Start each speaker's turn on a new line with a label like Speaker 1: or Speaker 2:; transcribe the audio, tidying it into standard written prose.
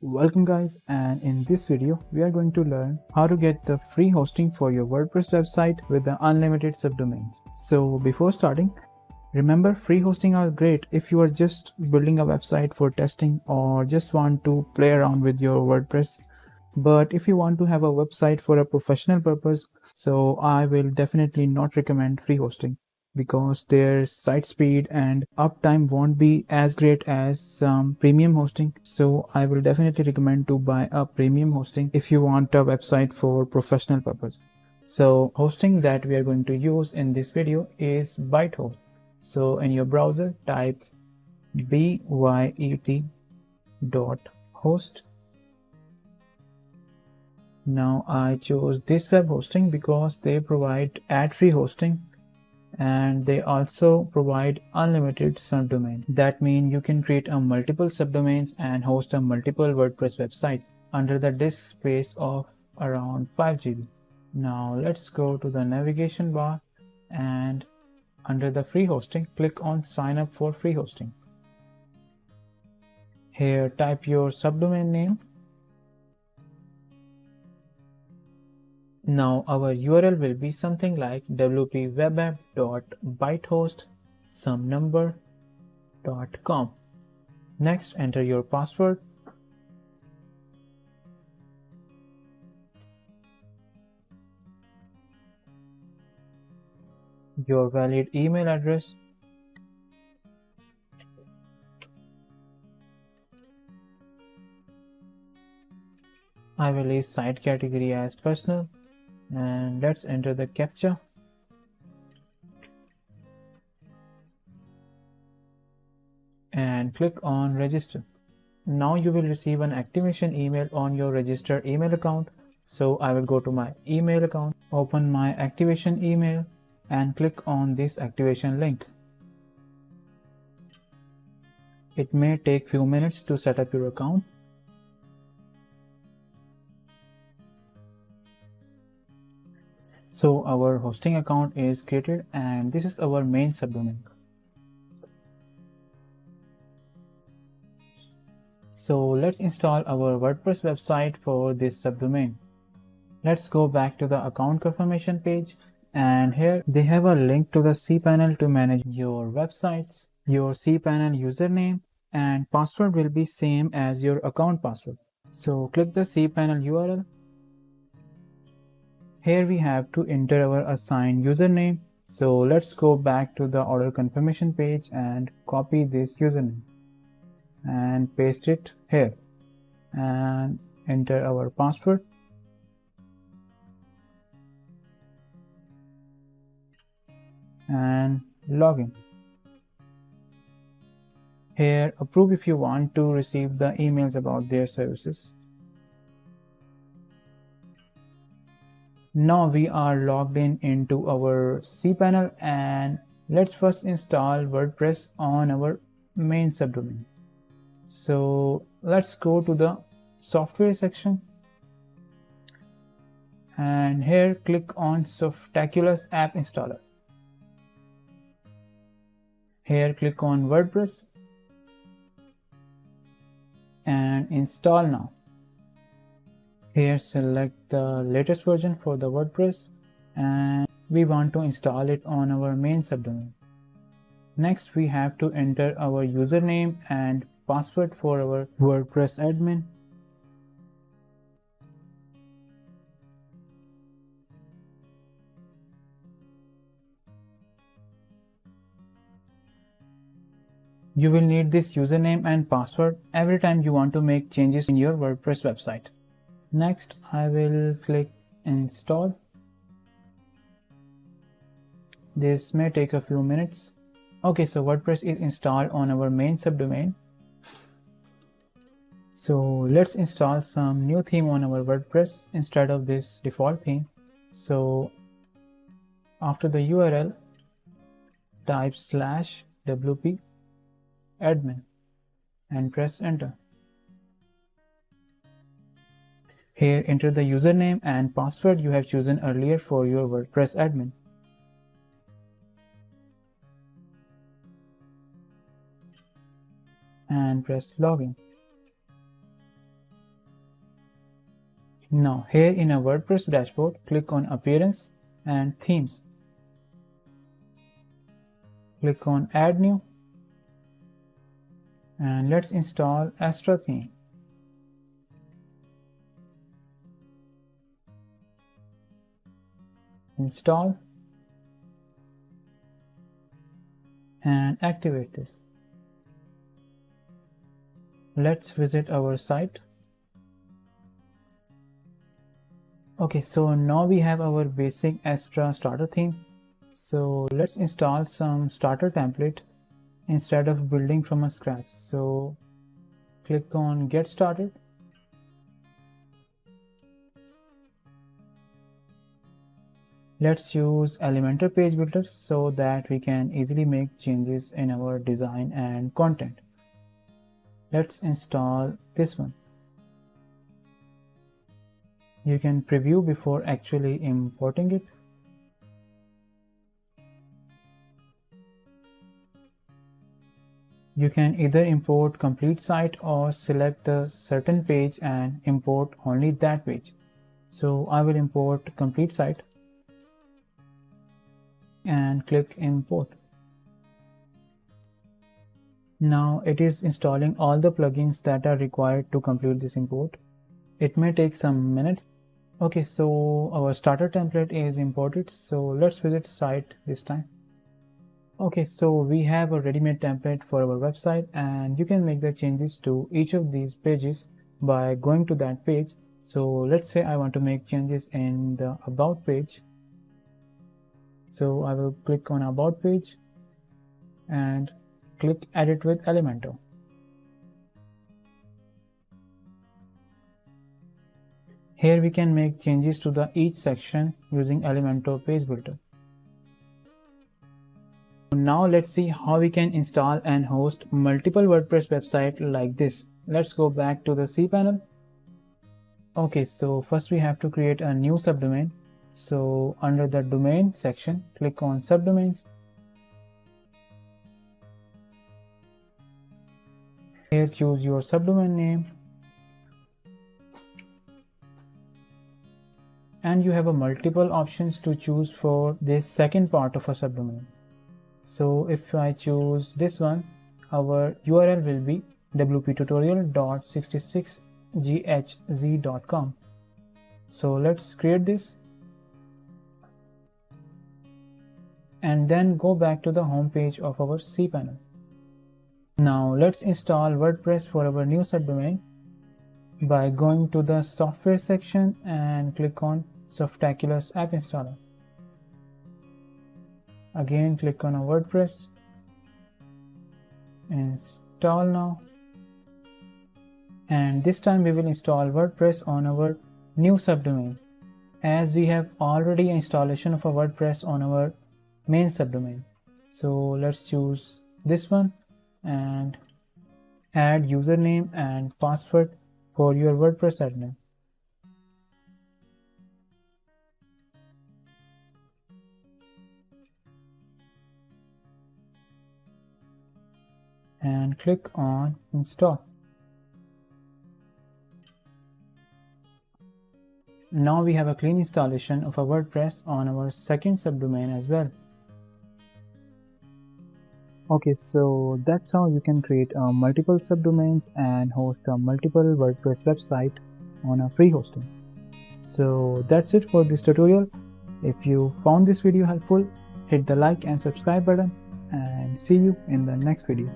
Speaker 1: Welcome guys, and in this video we are going to learn how to get the free hosting for your WordPress website with the unlimited subdomains. So before starting, remember free hosting are great if you are just building a website for testing or just want to play around with your WordPress. But if you want to have a website for a professional purpose, so I will definitely not recommend free hosting, because their site speed and uptime won't be as great as some premium hosting. So I will definitely recommend to buy a premium hosting if you want a website for professional purpose. So hosting that we are going to use in this video is Bytehost. So in your browser type byet.host. Now I chose this web hosting because they provide ad-free hosting and they also provide unlimited subdomain. That means you can create a multiple subdomains and host a multiple WordPress websites under the disk space of around 5 GB. Now let's go to the navigation bar and under the free hosting, click on sign up for free hosting. Here type your subdomain name. Now our URL will be something like wp-webapp.bytehost-some-number.com. Next, enter your password. Your valid email address. I will leave site category as personal. And let's enter the captcha. And click on register. Now you will receive an activation email on your registered email account. So I will go to my email account, open my activation email and click on this activation link. It may take few minutes to set up your account. So our hosting account is created and this is our main subdomain. So let's install our WordPress website for this subdomain. Let's go back to the account confirmation page, and here they have a link to the cPanel to manage your websites. Your cPanel username and password will be same as your account password. So click the cPanel URL. Here we have to enter our assigned username. So let's go back to the order confirmation page and copy this username and paste it here and enter our password. And login. Here approve if you want to receive the emails about their services. Now we are logged in into our cPanel, and let's first install WordPress on our main subdomain. So let's go to the software section and here click on Softaculous app installer. Here click on WordPress and install now. Here select the latest version for the WordPress and we want to install it on our main subdomain. Next we have to enter our username and password for our WordPress admin. You will need this username and password every time you want to make changes in your WordPress website. Next, I will click install. This may take a few minutes. Okay, so WordPress is installed on our main subdomain. So let's install some new theme on our WordPress instead of this default theme. So after the URL, type /wp admin and press enter. Here enter the username and password you have chosen earlier for your WordPress admin. And press login. Now here in a WordPress dashboard, click on Appearance and Themes. Click on Add New and let's install Astra theme. Install and activate this. Let's visit our site. Okay, so now we have our basic Astra starter theme. So let's install some starter template instead of building from scratch. So click on Get Started. Let's use Elementor Page Builder so that we can easily make changes in our design and content. Let's install this one. You can preview before actually importing it. You can either import complete site or select the certain page and import only that page. So I will import complete site and click import. Now it is installing all the plugins that are required to complete this import. It may take some minutes. Okay, so our starter template is imported, so let's visit site this time. Okay, so we have a ready-made template for our website and you can make the changes to each of these pages by going to that page. So let's say I want to make changes in the About page. So I will click on About page and click Edit with Elementor. Here we can make changes to each section using Elementor Page Builder. Now let's see how we can install and host multiple WordPress websites like this. Let's go back to the cPanel. Okay, so first we have to create a new subdomain. So under the domain section, click on subdomains. Here choose your subdomain name. And you have a multiple options to choose for this second part of a subdomain. So if I choose this one, our URL will be wp-tutorial.66ghz.com. So let's create this. And then go back to the home page of our cPanel. Now let's install WordPress for our new subdomain by going to the software section and click on Softaculous App Installer. Again click on a WordPress, install now, and this time we will install WordPress on our new subdomain as we have already installation of a WordPress on our main subdomain. So let's choose this one and add username and password for your WordPress admin. And click on install. Now we have a clean installation of a WordPress on our second subdomain as well. Okay, so that's how you can create multiple subdomains and host a multiple WordPress website on a free hosting. So that's it for this tutorial. If you found this video helpful, hit the like and subscribe button and see you in the next video.